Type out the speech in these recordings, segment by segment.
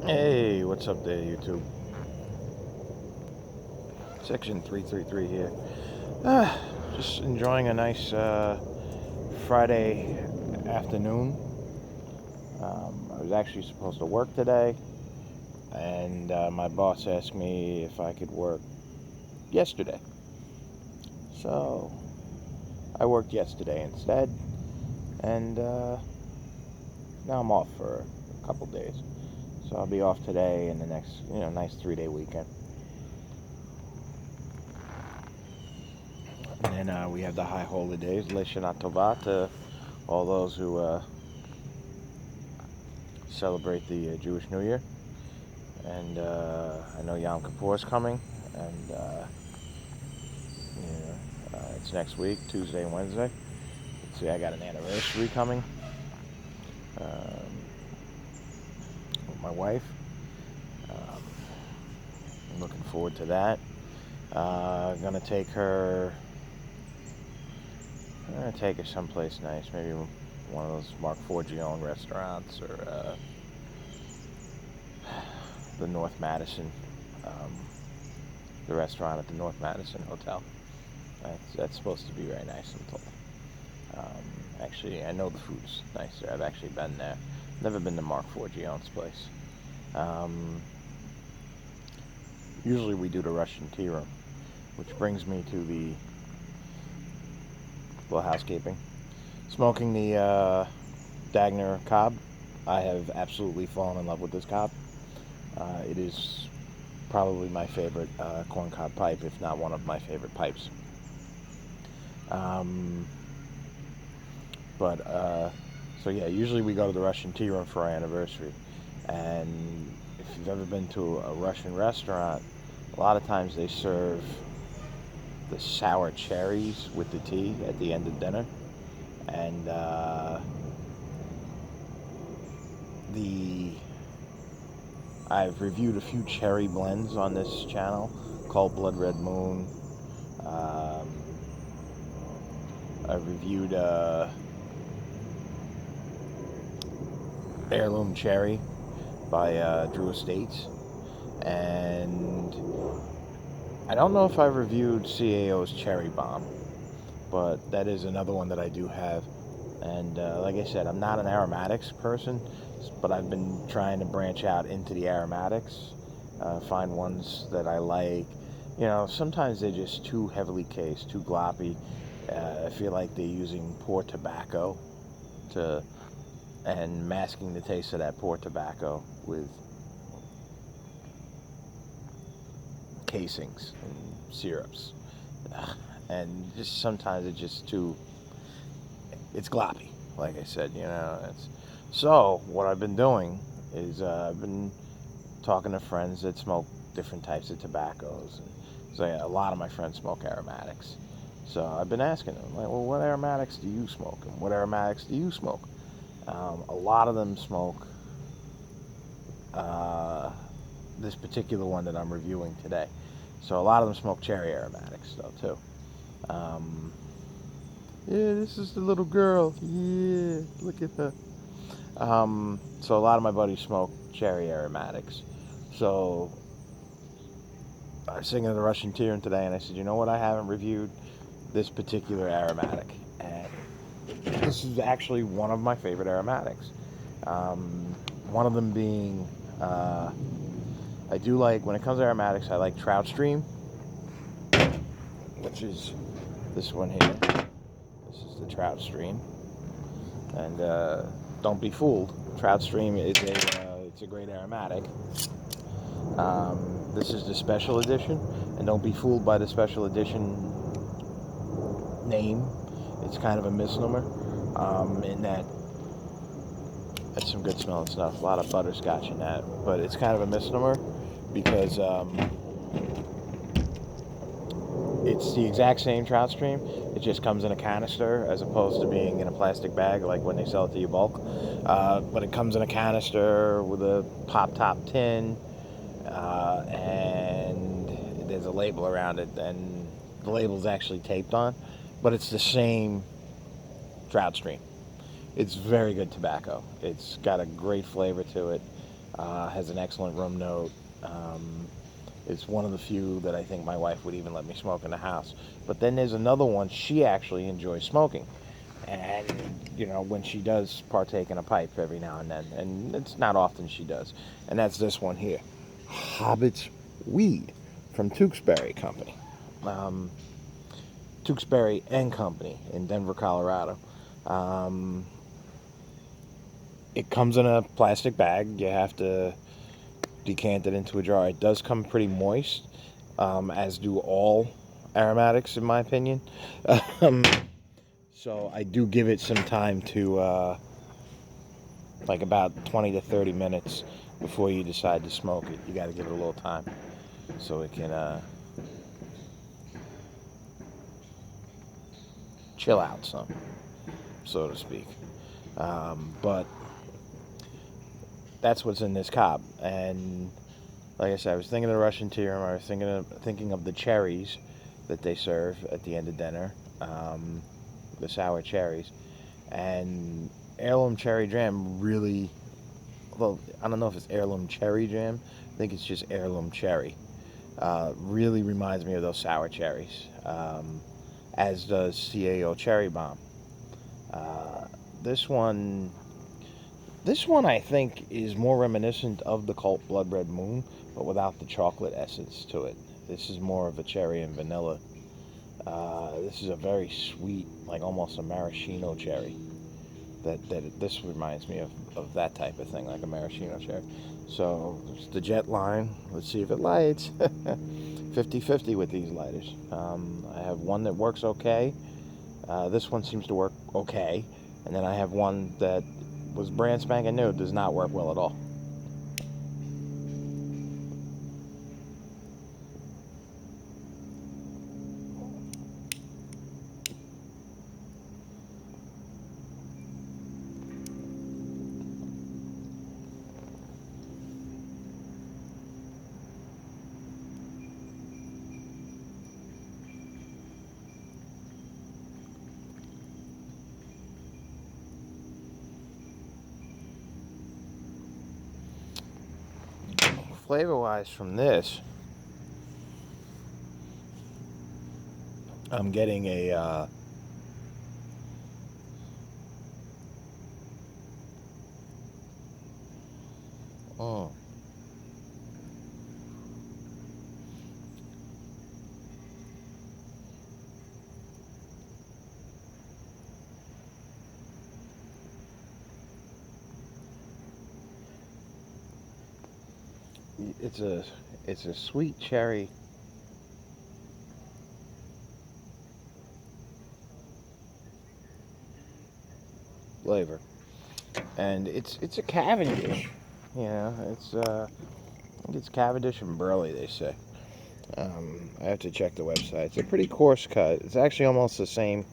Hey, what's up there, YouTube? Section 333 here. Ah, just enjoying a nice Friday afternoon. I was actually supposed to work today, and my boss asked me if I could work yesterday. So I worked yesterday instead, and now I'm off for a couple days. So I'll be off today and the next, nice 3-day weekend. And then we have the high holy days, Leshana Tova, to all those who celebrate the Jewish New Year. And I know Yom Kippur is coming, and it's next week, Tuesday and Wednesday. See, I got an anniversary coming with my wife. I'm looking forward to that. Gonna take her someplace nice, maybe one of those Mark Forgione restaurants, or the North Madison, the restaurant at the North Madison Hotel. That's supposed to be very nice, I'm told. Actually, I know the food's nice there. I've actually been there. Never been to Mark Forgione's place. Usually we do the Russian tea room, which brings me to the little housekeeping. Smoking the Dagner cob. I have absolutely fallen in love with this cob. It is probably my favorite corncob pipe, if not one of my favorite pipes. So yeah, usually we go to the Russian tea room for our anniversary. And if you've ever been to a Russian restaurant, a lot of times they serve the sour cherries with the tea at the end of dinner. And I've reviewed a few cherry blends on this channel, called Blood Red Moon. I've reviewed Heirloom Cherry by Drew Estates, and I don't know if I've reviewed CAO's Cherry Bomb, but that is another one that I do have. And like I said, I'm not an aromatics person, but I've been trying to branch out into the aromatics, find ones that I like. Sometimes they're just too heavily cased, too gloppy. I feel like they're using poor tobacco and masking the taste of that poor tobacco with casings and syrups. And just sometimes it's gloppy, like I said, So what I've been doing is I've been talking to friends that smoke different types of tobaccos. And so yeah, a lot of my friends smoke aromatics. So I've been asking them, like, well, what aromatics do you smoke? And what aromatics do you smoke? A lot of them smoke this particular one that I'm reviewing today. So a lot of them smoke cherry aromatics, though, too. Yeah, this is the little girl. Yeah, look at her. So a lot of my buddies smoke cherry aromatics. So I was singing the Russian tea room today, and I said, you know what? I haven't reviewed this particular aromatic, and this is actually one of my favorite aromatics. One of them being, I do like, when it comes to aromatics, I like Trout Stream, which is this one here. This is the Trout Stream, and don't be fooled. Trout Stream is it's a great aromatic. This is the special edition, and don't be fooled by the special edition name. It's kind of a misnomer, in that that's some good smelling stuff. A lot of butterscotch in that, but it's kind of a misnomer because it's the exact same Trout Stream. It just comes in a canister as opposed to being in a plastic bag like when they sell it to you bulk. But it comes in a canister with a pop top tin, and there's a label around it, and the label's actually taped on, but it's the same Trout Stream. It's very good tobacco. It's got a great flavor to it. Has an excellent room note. It's one of the few that I think my wife would even let me smoke in the house. But then there's another one she actually enjoys smoking. And, when she does partake in a pipe every now and then, and it's not often she does. And that's this one here, Hobbits Weed from Tewksbury Company. Tewksbury and Company in Denver, Colorado. Um, it comes in a plastic bag. You have to decant it into a jar. It does come pretty moist, as do all aromatics, in my opinion. Um, so I do give it some time to, like about 20 to 30 minutes before you decide to smoke it. You got to give it a little time so it can chill out some, so to speak. But that's what's in this cob. And like I said, I was thinking of the Russian tea room. I was thinking of the cherries that they serve at the end of dinner, the sour cherries, and heirloom cherry jam. Really, well, I don't know if it's heirloom cherry jam. I think it's just heirloom cherry. Really reminds me of those sour cherries, as does CAO cherry bomb. Uh, this one This one, I think, is more reminiscent of the Cult Blood Red Moon, but without the chocolate essence to it. This is more of a cherry and vanilla. This is a very sweet, like almost a maraschino cherry. This reminds me of that type of thing, like a maraschino cherry. So it's the jet line. Let's see if it lights. 50-50 with these lighters. I have one that works okay. This one seems to work okay. And then I have one that was brand spanking new, does not work well at all. Flavor wise from this, I'm getting a oh, it's a sweet cherry flavor, and it's a Cavendish. I think it's Cavendish and Burley, they say. I have to check the website. It's a pretty coarse cut. It's actually almost the same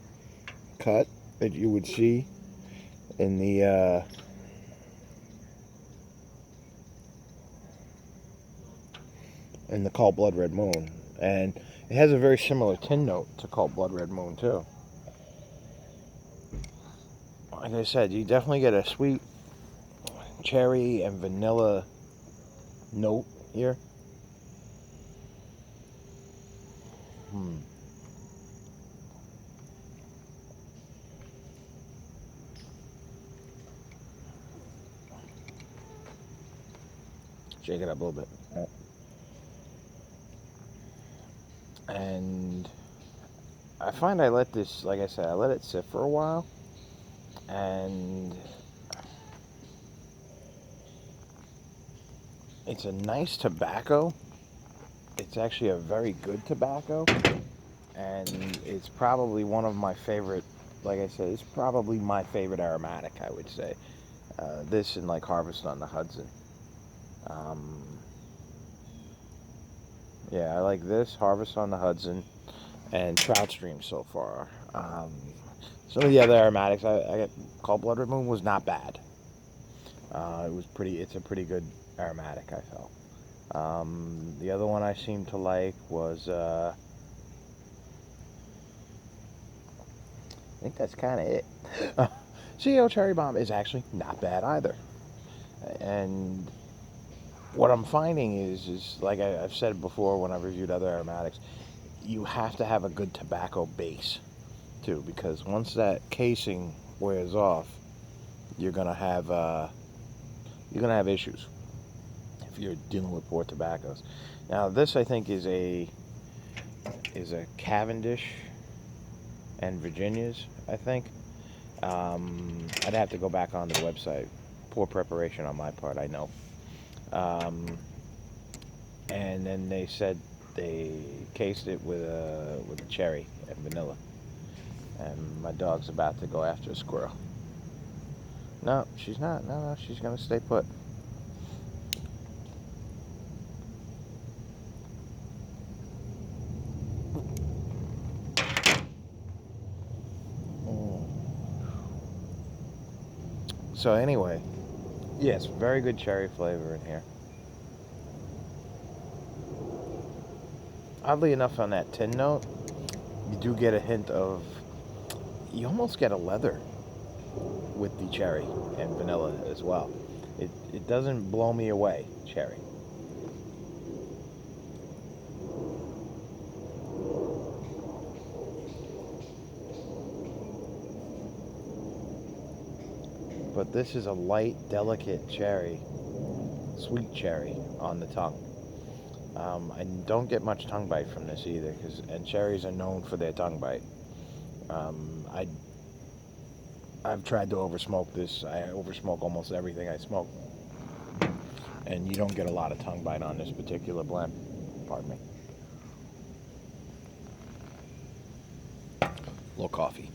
cut that you would see in the Called Blood Red Moon, and it has a very similar tin note to Called Blood Red Moon too. Like I said, you definitely get a sweet cherry and vanilla note here. Hmm. Shake it up a little bit. And I find I let this, like I said, I let it sit for a while, and it's a nice tobacco. It's actually a very good tobacco, and it's probably one of my favorite, like I said, it's probably my favorite aromatic, I would say. This and like Harvest on the Hudson. Um, yeah, I like this, Harvest on the Hudson, and Trout Stream so far. Some of the other aromatics I got, Called Blood Red Moon was not bad. It's a pretty good aromatic, I felt. The other one I seemed to like was, I think that's kind of it. CEO Cherry Bomb is actually not bad either. And What I'm finding is like I've said before when I've reviewed other aromatics, you have to have a good tobacco base too, because once that casing wears off, you're gonna have issues if you're dealing with poor tobaccos. Now this I think is a Cavendish and Virginia's, I think. I'd have to go back on the website. Poor preparation on my part, I know. And then they said they cased it with a cherry and vanilla. And my dog's about to go after a squirrel. No, she's not. No, she's gonna stay put. So anyway, yes, very good cherry flavor in here. Oddly enough, on that tin note, you do get a hint of, you almost get a leather with the cherry and vanilla as well. It doesn't blow me away, cherry. But this is a light, delicate cherry, sweet cherry on the tongue. I don't get much tongue bite from this either, and cherries are known for their tongue bite. I've tried to oversmoke this. I oversmoke almost everything I smoke, and you don't get a lot of tongue bite on this particular blend. Pardon me. A little coffee.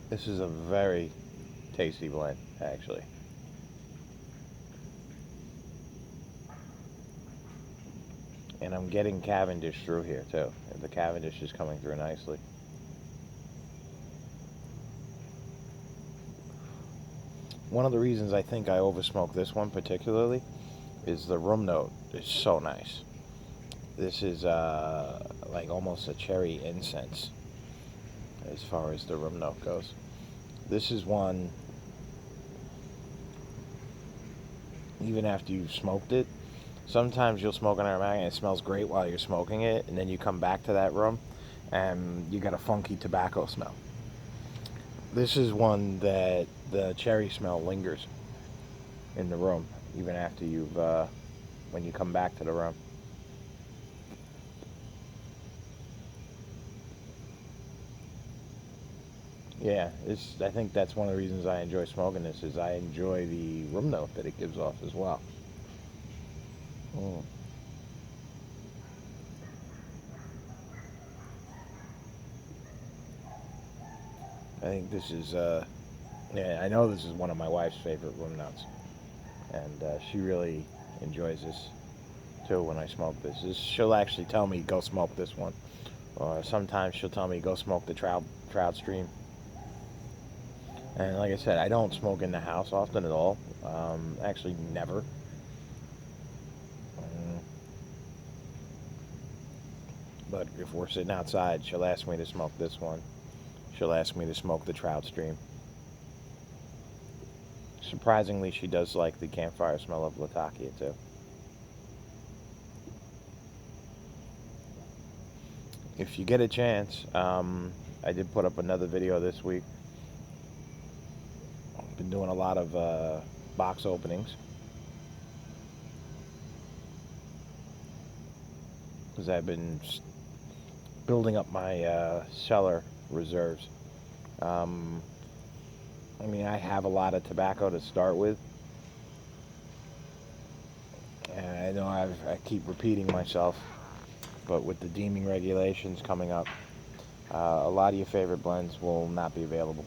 This is a very tasty blend, actually. And I'm getting Cavendish through here, too. The Cavendish is coming through nicely. One of the reasons I think I oversmoke this one particularly is the rum note is so nice. This is like almost a cherry incense as far as the rum note goes. This is one, even after you've smoked it, sometimes you'll smoke an aromatic and it smells great while you're smoking it, and then you come back to that rum and you got a funky tobacco smell. This is one that the cherry smell lingers in the room even after you've when you come back to the rum. Yeah, I think that's one of the reasons I enjoy smoking this, is I enjoy the rum note that it gives off as well. I think this is, yeah, I know this is one of my wife's favorite rum notes, and she really enjoys this too when I smoke this. She'll actually tell me, go smoke this one, or sometimes she'll tell me, go smoke the trout stream. And like I said, I don't smoke in the house often at all. Actually, never. But if we're sitting outside, she'll ask me to smoke this one. She'll ask me to smoke the trout stream. Surprisingly, she does like the campfire smell of Latakia too. If you get a chance, I did put up another video this week. I've been doing a lot of box openings, because I've been building up my cellar reserves. I mean, I have a lot of tobacco to start with, and I know I keep repeating myself, but with the deeming regulations coming up, a lot of your favorite blends will not be available.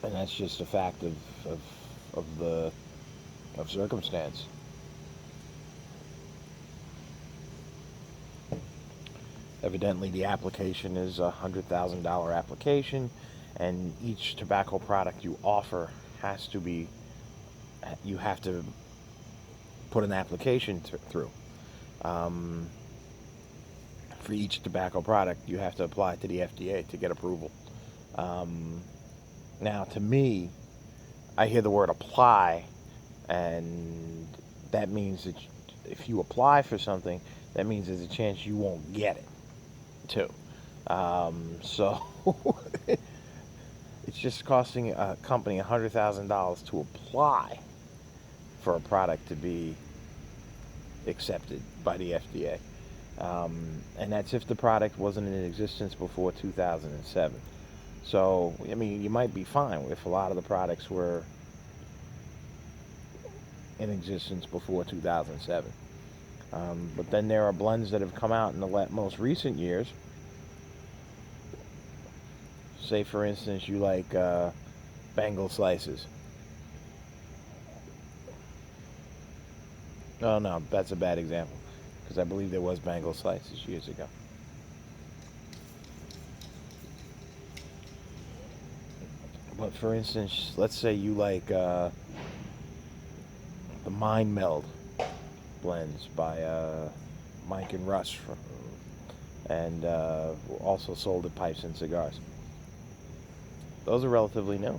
And that's just a fact of circumstance. Evidently, the application is a $100,000 application, and each tobacco product you offer has to be, you have to put an application through. for each tobacco product, you have to apply to the FDA to get approval. Um, Now, to me, I hear the word apply, and that means that if you apply for something, that means there's a chance you won't get it, too. So it's just costing a company $100,000 to apply for a product to be accepted by the FDA. And that's if the product wasn't in existence before 2007. So, I mean, you might be fine if a lot of the products were in existence before 2007. But then there are blends that have come out in the most recent years. Say, for instance, you like Bengal slices. Oh, no, that's a bad example, because I believe there was Bengal slices years ago. But for instance, let's say you like the Mind Meld blends by Mike and Russ, and also sold at Pipes and Cigars. Those are relatively new.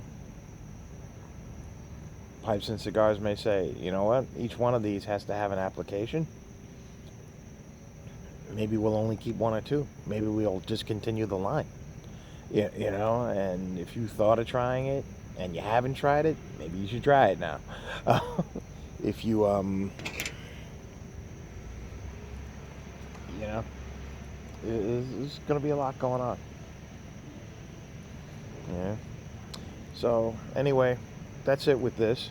Pipes and Cigars may say, you know what, each one of these has to have an application. Maybe we'll only keep one or two. Maybe we'll discontinue the line. You know, and if you thought of trying it and you haven't tried it, maybe you should try it now. If you, you know, there's going to be a lot going on. Yeah. So, anyway, that's it with this.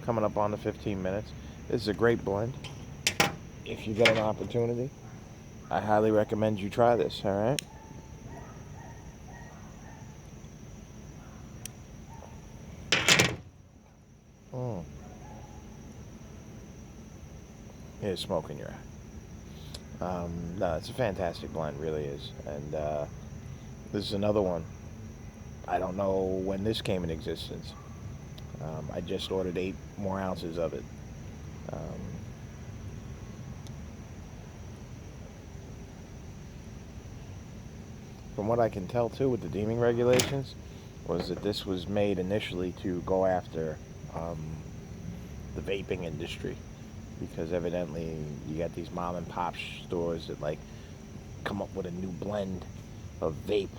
Coming up on the 15 minutes. This is a great blend. If you get an opportunity, I highly recommend you try this, all right? Mm. Here's smoke in your eye. No, it's a fantastic blend, really is. And this is another one. I don't know when this came in existence. I just ordered 8 more ounces of it. Um, from what I can tell, too, with the deeming regulations, was that this was made initially to go after the vaping industry, because evidently you got these mom and pop stores that like come up with a new blend of vape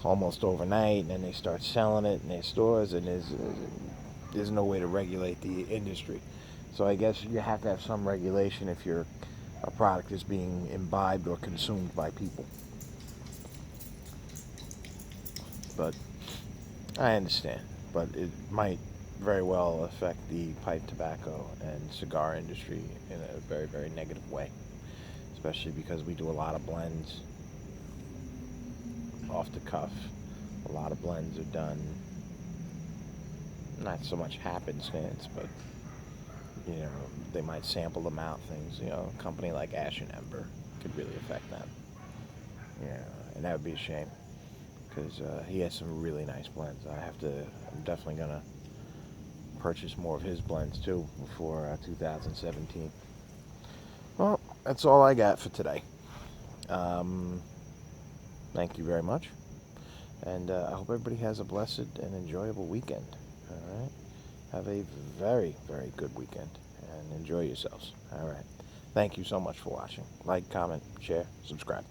almost overnight, and then they start selling it in their stores, and there's no way to regulate the industry. So I guess you have to have some regulation if a product is being imbibed or consumed by people. But I understand, but it might very well affect the pipe tobacco and cigar industry in a very, very negative way, especially because we do a lot of blends off the cuff. A lot of blends are done, not so much happenstance, but you know, they might sample them out. Things, you know, a company like Ash and Ember could really affect them. Yeah, and that would be a shame, because he has some really nice blends. I'm definitely gonna purchase more of his blends too before 2017. Well, that's all I got for today. Thank you very much, and I hope everybody has a blessed and enjoyable weekend. All right, have a very, very good weekend, and enjoy yourselves. All right, thank you so much for watching. Like, comment, share, subscribe.